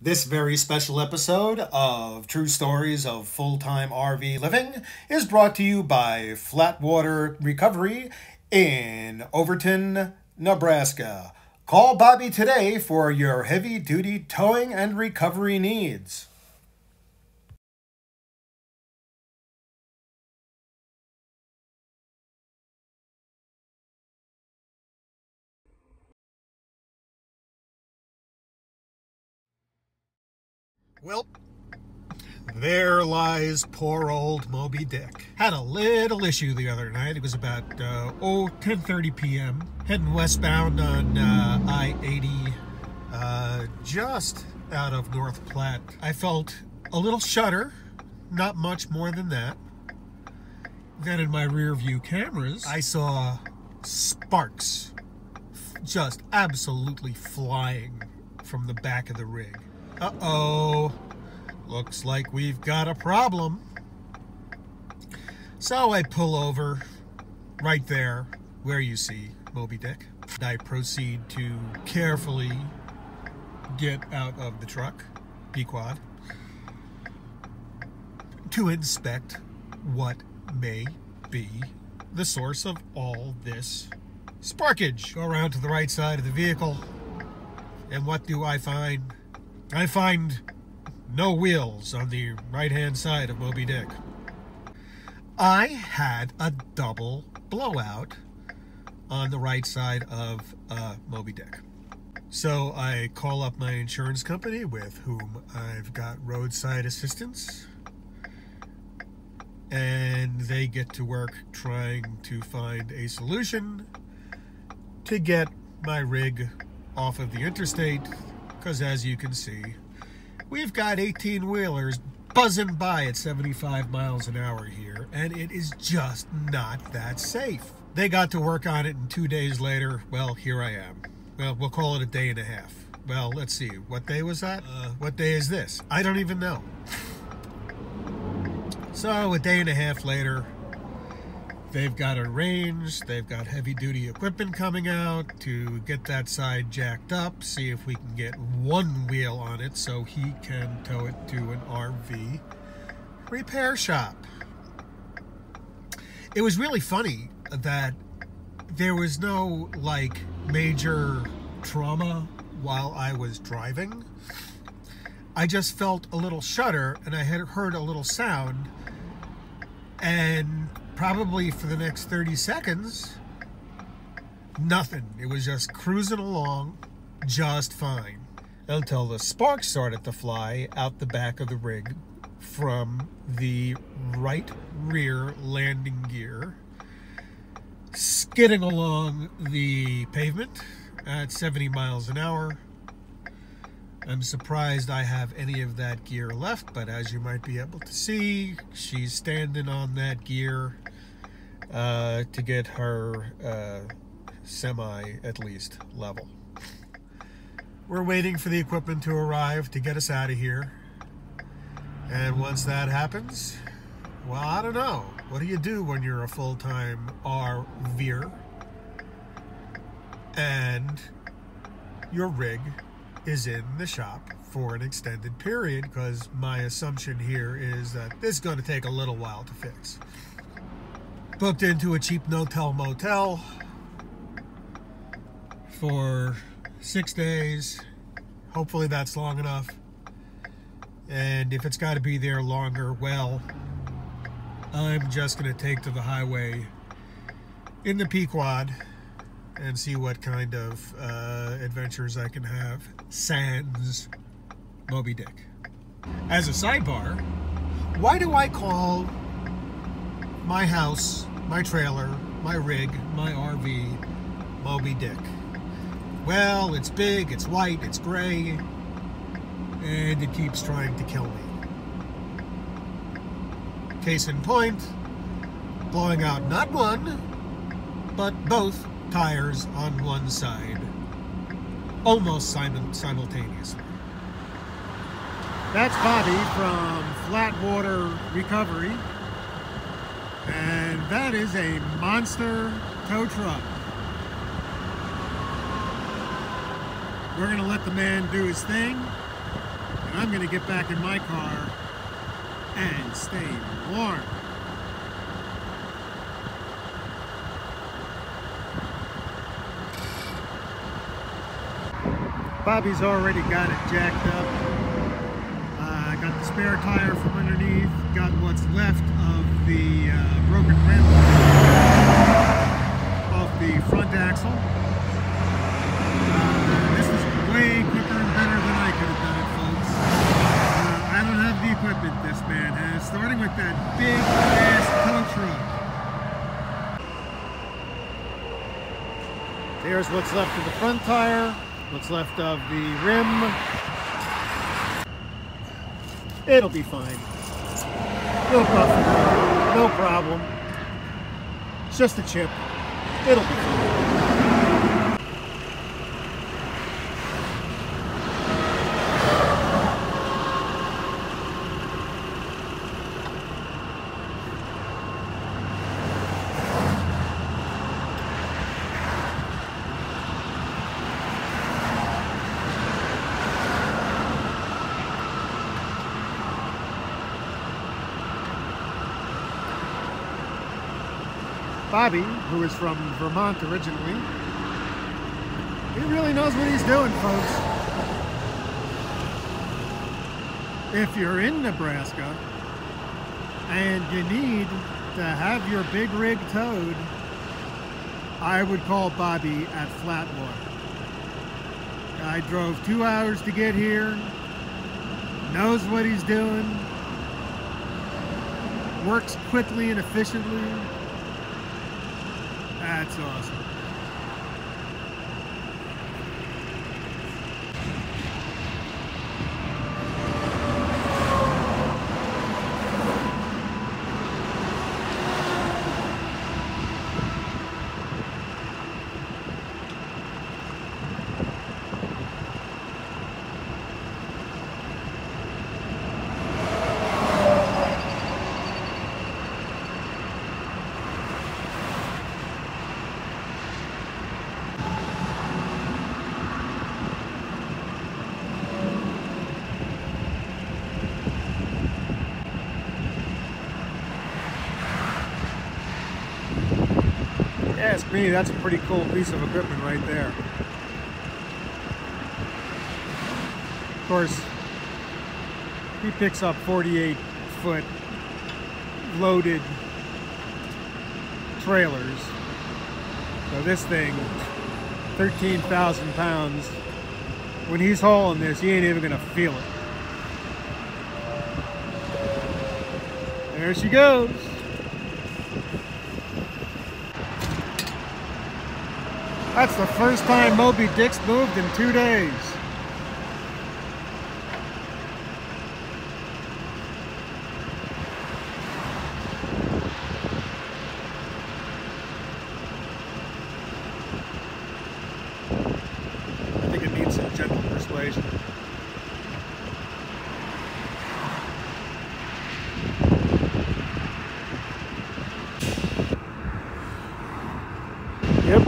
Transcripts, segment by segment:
This very special episode of True Stories of Full-Time RV Living is brought to you by Flatwater Recovery in Overton, Nebraska. Call Bobby today for your heavy-duty towing and recovery needs. Well, there lies poor old Moby Dick. Had a little issue the other night. It was about 10:30 p.m. heading westbound on I-80 just out of North Platte. I felt a little shudder, not much more than that. Then in my rear view cameras, I saw sparks just absolutely flying from the back of the rig. Uh-oh, looks like we've got a problem. So I pull over right there where you see Moby Dick. I proceed to carefully get out of the truck, Pequod, to inspect what may be the source of all this sparkage. Go around to the right side of the vehicle, and what do I find? I find no wheels on the right-hand side of Moby Dick. I had a double blowout on the right side of Moby Dick. So I call up my insurance company, with whom I've got roadside assistance, and they get to work trying to find a solution to get my rig off of the interstate, because as you can see, we've got 18-wheelers buzzing by at 75 miles an hour here, and it is just not that safe. They got to work on it, and 2 days later, well, here I am. Well, we'll call it a day and a half. Well, let's see, what day was that? What day is this? I don't even know. So a day and a half later, they've got it arranged. They've got heavy-duty equipment coming out to get that side jacked up, see if we can get one wheel on it so he can tow it to an RV repair shop. It was really funny that there was no, major trauma while I was driving. I just felt a little shudder, and I had heard a little sound, and probably for the next 30 seconds, nothing. It was just cruising along just fine until the sparks started to fly out the back of the rig from the right rear landing gear, skidding along the pavement at 70 miles an hour. I'm surprised I have any of that gear left, but as you might be able to see, she's standing on that gear to get her semi, at least, level. We're waiting for the equipment to arrive to get us out of here. And once that happens, well, I don't know. What do you do when you're a full-time RVer and your rig is in the shop for an extended period? Because my assumption here is that this is going to take a little while to fix. Booked into a cheap no-tell motel for 6 days. Hopefully that's long enough. And if it's got to be there longer, well, I'm just going to take to the highway in the Pequod and see what kind of adventures I can have sans Moby Dick. As a sidebar, why do I call my house, my trailer, my rig, my RV, Moby Dick? Well, it's big, it's white, it's gray, and it keeps trying to kill me. Case in point, blowing out not one, but both tires on one side, almost simultaneously. That's Bobby from Flatwater Recovery, and that is a monster tow truck. We're going to let the man do his thing, I'm going to get back in my car and stay warm. Bobby's already got it jacked up. Got the spare tire from underneath, got what's left of the broken rim off the front axle. This is way quicker and better than I could have done it, folks. I don't have the equipment this man has, starting with that big ass tow truck. Here's what's left of the front tire, what's left of the rim. It'll be fine. Little rough, no problem. It's just a chip. It'll be fine. Bobby, who is from Vermont originally, he really knows what he's doing, folks. If you're in Nebraska and you need to have your big rig towed, I would call Bobby at Flatwater. I drove 2 hours to get here, knows what he's doing, works quickly and efficiently. That's awesome. Ask me, that's a pretty cool piece of equipment right there. Of course, he picks up 48-foot loaded trailers. So this thing, 13,000 pounds. When he's hauling this, he ain't even gonna feel it. There she goes. That's the first time Moby Dick's moved in 2 days. I think it needs some gentle persuasion. Yep.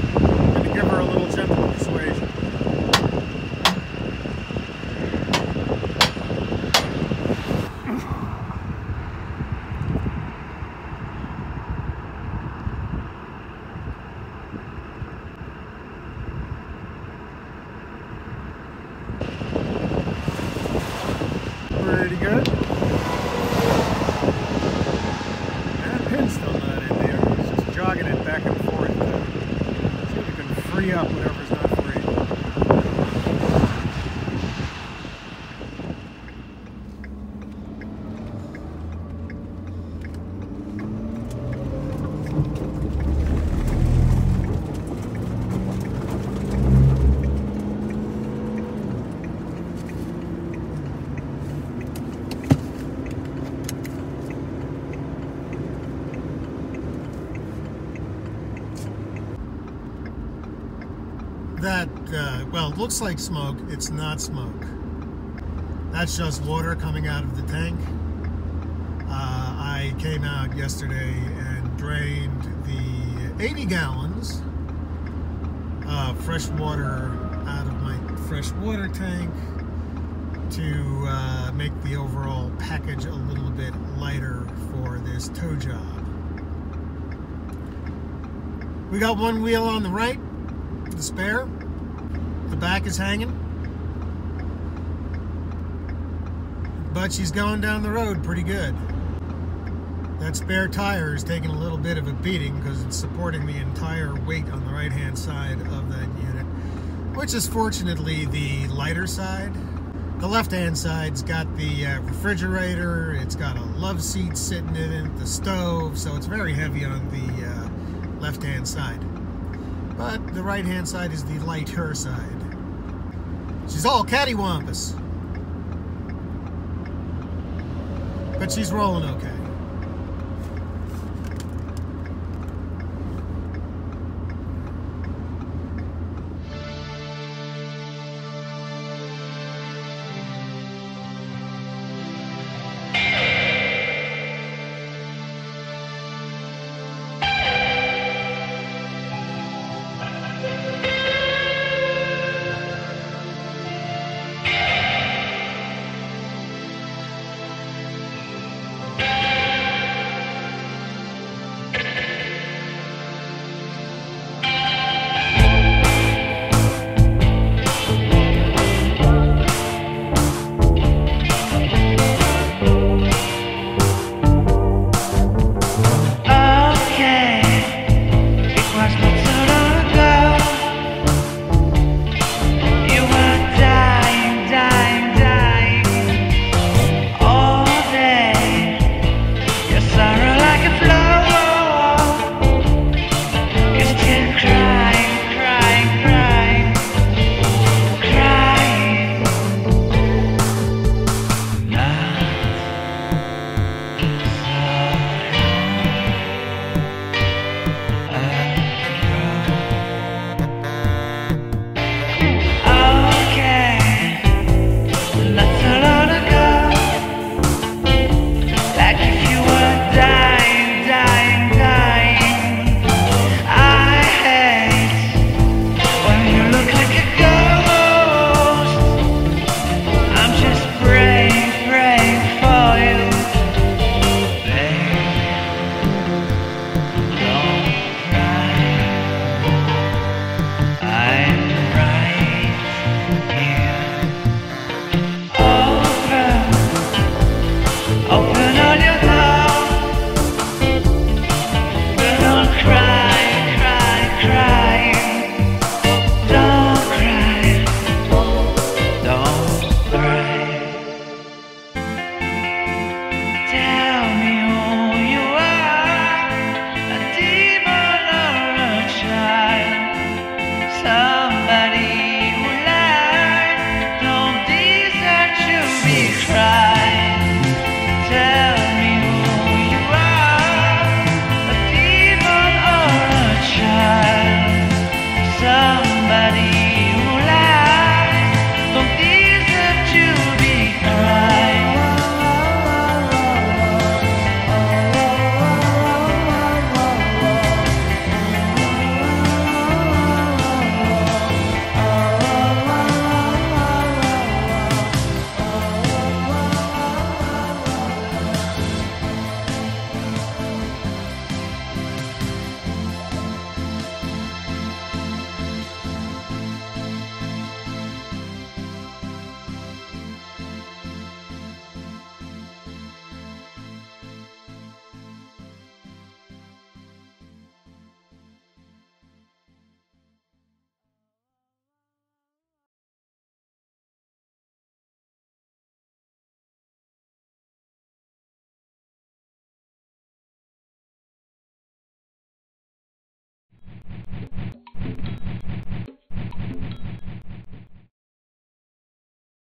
Give her a little gentle persuasion. Pretty good. That pin's still not in there. It's just jogging it back and forth. See if we can free up whatever's not free. That, well, it looks like smoke. It's not smoke. That's just water coming out of the tank. I came out yesterday and drained the 80 gallons of fresh water out of my fresh water tank to make the overall package a little bit lighter for this tow job. We got one wheel on the right, the spare. The back is hanging. But she's going down the road pretty good. That spare tire is taking a little bit of a beating because it's supporting the entire weight on the right-hand side of that unit, which is fortunately the lighter side. The left-hand side's got the refrigerator, it's got a love seat sitting in it, the stove, so it's very heavy on the left-hand side. But the right-hand side is the lighter side. She's all cattywampus. But she's rolling okay.